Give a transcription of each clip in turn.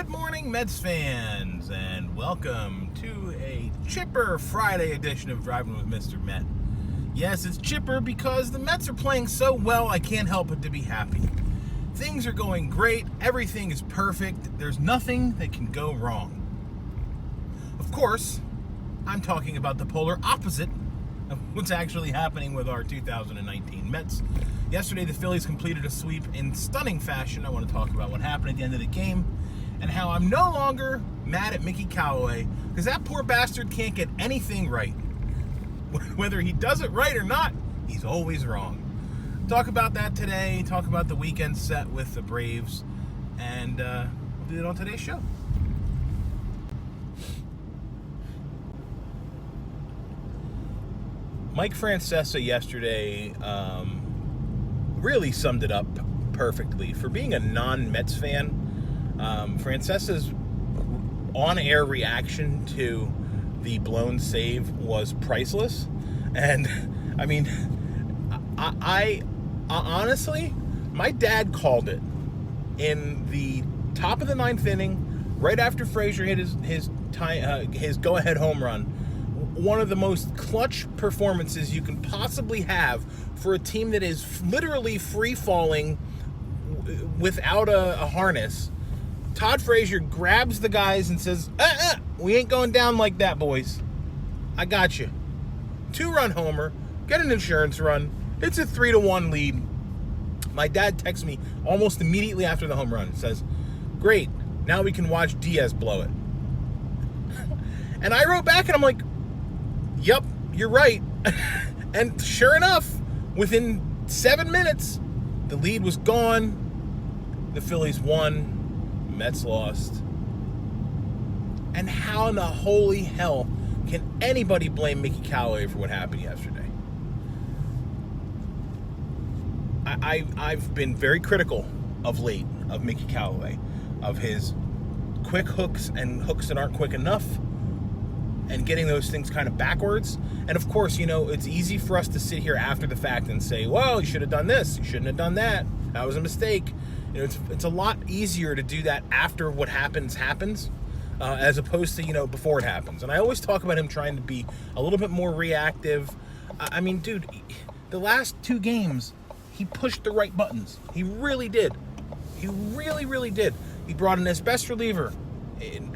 Good morning, Mets fans, and welcome to a chipper Friday edition of Driving with Mr. Met. Yes, it's chipper because the Mets are playing so well I can't help but to be happy. Things are going great, everything is perfect, there's nothing that can go wrong. Of course, I'm talking about the polar opposite of what's actually happening with our 2019 Mets. Yesterday, the Phillies completed a sweep in stunning fashion. I want to talk about what happened at the end of the game and how I'm no longer mad at Mickey Callaway because that poor bastard can't get anything right. Whether he does it right or not, he's always wrong. Talk about that today, talk about the weekend set with the Braves, and we'll do it on today's show. Mike Francesa yesterday really summed it up perfectly. For being a non-Mets fan, Francesa's on-air reaction to the blown save was priceless. And, I mean, I honestly, my dad called it in the top of the ninth inning, right after Frazier hit his go-ahead home run. One of the most clutch performances you can possibly have for a team that is literally free-falling without a harness. Todd Frazier grabs the guys and says, we ain't going down like that, boys. I got you. 2-run homer, get an insurance run. It's a 3-1 lead. My dad texts me almost immediately after the home run and says, great, now we can watch Diaz blow it. And I wrote back and I'm like, yep, you're right. And sure enough, within 7 minutes, the lead was gone. The Phillies won. Mets lost. And how in the holy hell can anybody blame Mickey Callaway for what happened yesterday? I've been very critical of late of Mickey Callaway, of his quick hooks and hooks that aren't quick enough, and getting those things kind of backwards. And of course, you know, it's easy for us to sit here after the fact and say, well, you should have done this, you shouldn't have done that, that was a mistake. You know, it's a lot easier to do that after what happens, as opposed to, you know, before it happens. And I always talk about him trying to be a little bit more reactive. I mean, dude, the last 2 games, he pushed the right buttons. He really did. He really, really did. He brought in his best reliever,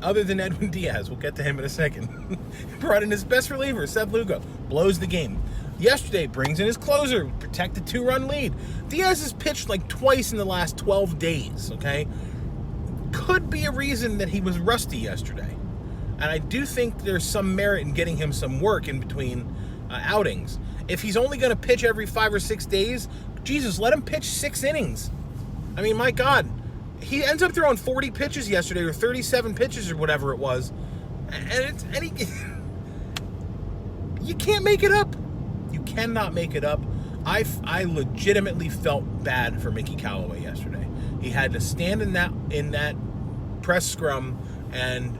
other than Edwin Diaz. We'll get to him in a second. He brought in his best reliever, Seth Lugo. Blows the game. Yesterday, brings in his closer, protect a 2-run lead. Diaz has pitched like twice in the last 12 days, okay? Could be a reason that he was rusty yesterday. And I do think there's some merit in getting him some work in between outings. If he's only going to pitch every 5 or 6 days, Jesus, let him pitch 6 innings. I mean, my God. He ends up throwing 40 pitches yesterday, or 37 pitches, or whatever it was. You can't make it up. You cannot make it up. I legitimately felt bad for Mickey Callaway yesterday. He had to stand in that press scrum and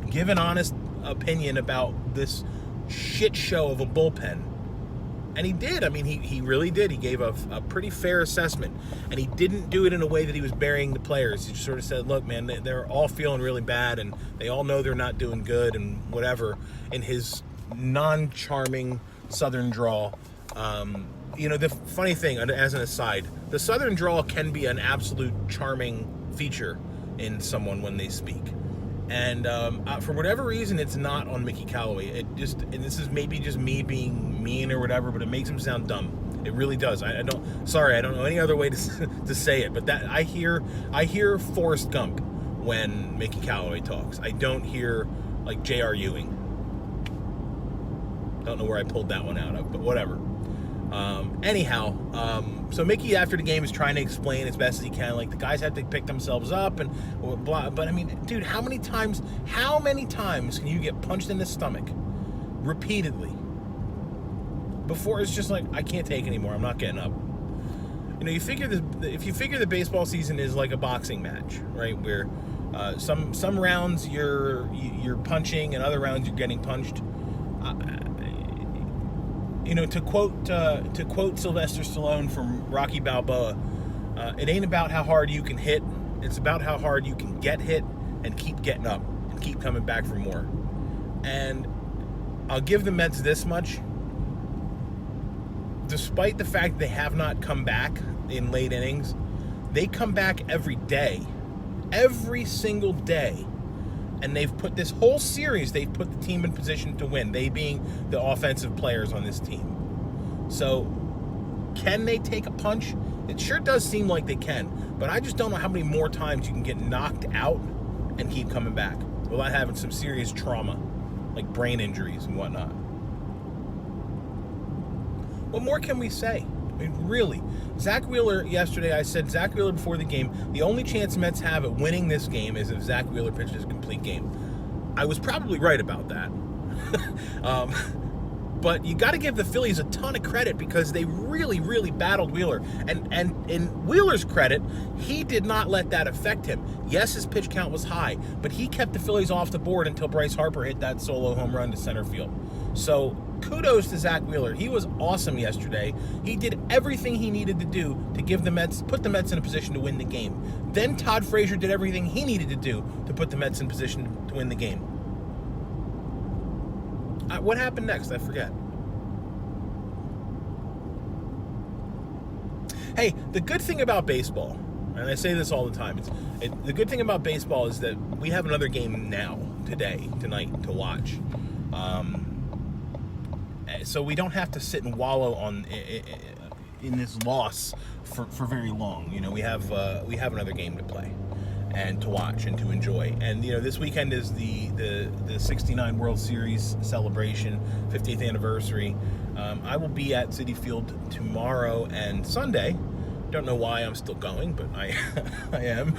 give an honest opinion about this shit show of a bullpen. And he did. I mean, he really did. He gave a pretty fair assessment. And he didn't do it in a way that he was burying the players. He just sort of said, look, man, they're all feeling really bad, and they all know they're not doing good, and whatever, in his non-charming Southern drawl. You know, the funny thing, as an aside, the Southern drawl can be an absolute charming feature in someone when they speak. And for whatever reason, it's not on Mickey Callaway. And this is maybe just me being mean or whatever, but it makes him sound dumb. It really does. I don't know any other way to say it, but that I hear Forrest Gump when Mickey Callaway talks. I don't hear like J.R. Ewing. Don't know where I pulled that one out of, but whatever. So Mickey after the game is trying to explain as best as he can, like the guys have to pick themselves up and blah. But I mean, dude, how many times can you get punched in the stomach repeatedly before it's just like, I can't take anymore, I'm not getting up? You know, if you figure the baseball season is like a boxing match, right, where some rounds you're punching and other rounds you're getting punched. You know, to quote Sylvester Stallone from Rocky Balboa, it ain't about how hard you can hit, it's about how hard you can get hit and keep getting up and keep coming back for more. And I'll give the Mets this much. Despite the fact they have not come back in late innings, they come back every day. Every single day. And they've put this whole series, they've put the team in position to win, they being the offensive players on this team. So, can they take a punch? It sure does seem like they can, but I just don't know how many more times you can get knocked out and keep coming back without having some serious trauma, like brain injuries and whatnot. What more can we say? I mean, really. Zach Wheeler, yesterday I said Zach Wheeler before the game, the only chance Mets have at winning this game is if Zach Wheeler pitches a complete game. I was probably right about that. But you got to give the Phillies a ton of credit because they really, really battled Wheeler. And in Wheeler's credit, he did not let that affect him. Yes, his pitch count was high, but he kept the Phillies off the board until Bryce Harper hit that solo home run to center field. So kudos to Zach Wheeler. He was awesome yesterday. He did everything he needed to do to put the Mets in a position to win the game. Then Todd Frazier did everything he needed to do to put the Mets in position to win the game. What happened next? I forget. Hey, the good thing about baseball, and I say this all the time, the good thing about baseball is that we have another game now, tonight, to watch. So we don't have to sit and wallow in this loss for very long. You know, we have another game to play and to watch and to enjoy. And you know, this weekend is the 69 World Series celebration, 50th anniversary. I will be at Citi Field tomorrow and Sunday. Don't know why I'm still going, but I am.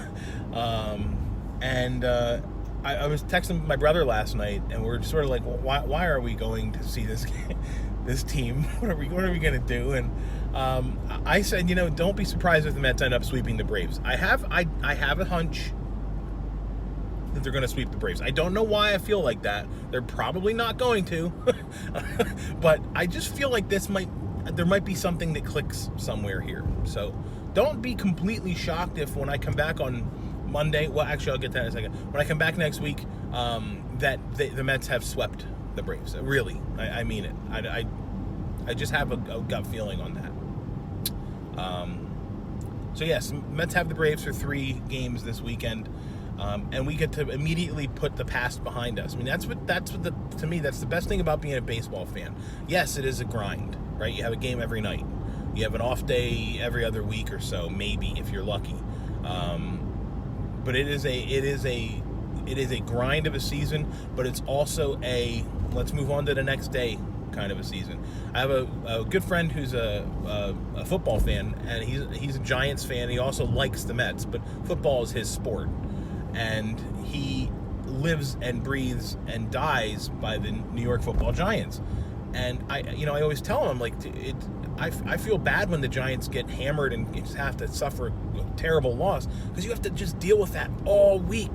I was texting my brother last night, and we were sort of like, well, why are we going to see this team? What are we going to do? And I said, you know, don't be surprised if the Mets end up sweeping the Braves. I have a hunch that they're going to sweep the Braves. I don't know why I feel like that. They're probably not going to, but I just feel like there might be something that clicks somewhere here. So don't be completely shocked if when I come back on Monday, well, actually, I'll get to that in a second. When I come back next week, that the Mets have swept the Braves. Really, I mean it. I just have a gut feeling on that. So yes, Mets have the Braves for 3 games this weekend, and we get to immediately put the past behind us. I mean, to me, that's the best thing about being a baseball fan. Yes, it is a grind, right? You have a game every night. You have an off day every other week or so, maybe if you're lucky. But it is a grind of a season, but it's also a let's move on to the next day kind of a season. I have a good friend who's a football fan, and he's a Giants fan. He also likes the Mets, but football is his sport, and he lives and breathes and dies by the New York Football Giants. And I always tell him, like, I feel bad when the Giants get hammered and just have to suffer a terrible loss, because you have to just deal with that all week,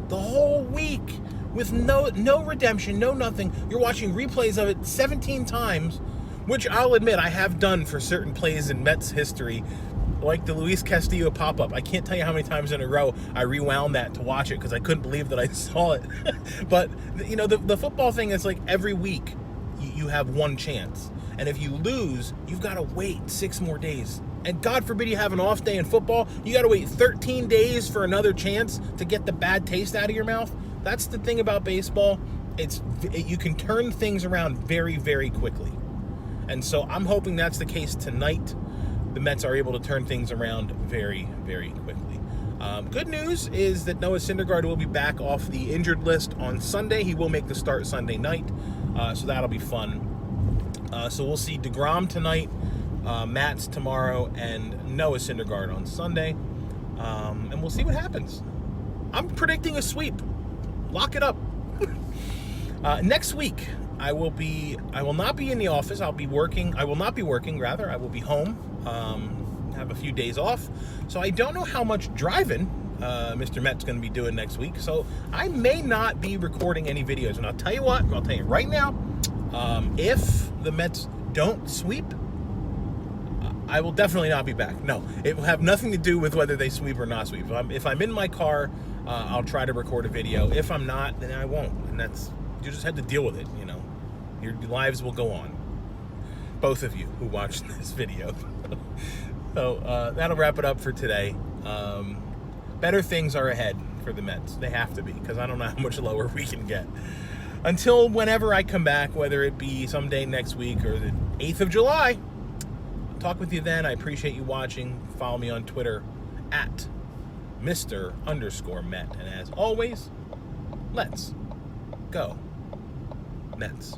the whole week, with no redemption, no nothing. You're watching replays of it 17 times, which I'll admit I have done for certain plays in Mets history, like the Luis Castillo pop-up. I can't tell you how many times in a row I rewound that to watch it because I couldn't believe that I saw it. But, you know, the football thing is like every week you have one chance. And if you lose, you've got to wait 6 more days. And God forbid you have an off day in football, you got to wait 13 days for another chance to get the bad taste out of your mouth. That's the thing about baseball. You can turn things around very, very quickly. And so I'm hoping that's the case tonight. The Mets are able to turn things around very, very quickly. Good news is that Noah Syndergaard will be back off the injured list on Sunday. He will make the start Sunday night, so that'll be fun. So we'll see DeGrom tonight, Matz tomorrow, and Noah Syndergaard on Sunday. And we'll see what happens. I'm predicting a sweep. Lock it up. Next week, I will not be in the office. I will not be working, rather. I will be home, have a few days off. So I don't know how much driving Mr. Met's going to be doing next week. So I may not be recording any videos. And I'll tell you right now, if the Mets don't sweep, I will definitely not be back. No, it will have nothing to do with whether they sweep or not sweep. If I'm in my car, I'll try to record a video. If I'm not, then I won't. And you just have to deal with it, you know. Your lives will go on. Both of you who watched this video. So that'll wrap it up for today. Better things are ahead for the Mets. They have to be, because I don't know how much lower we can get. Until whenever I come back, whether it be someday next week or the 8th of July, I'll talk with you then. I appreciate you watching. Follow me on Twitter at Mr_Met. And as always, let's go Mets.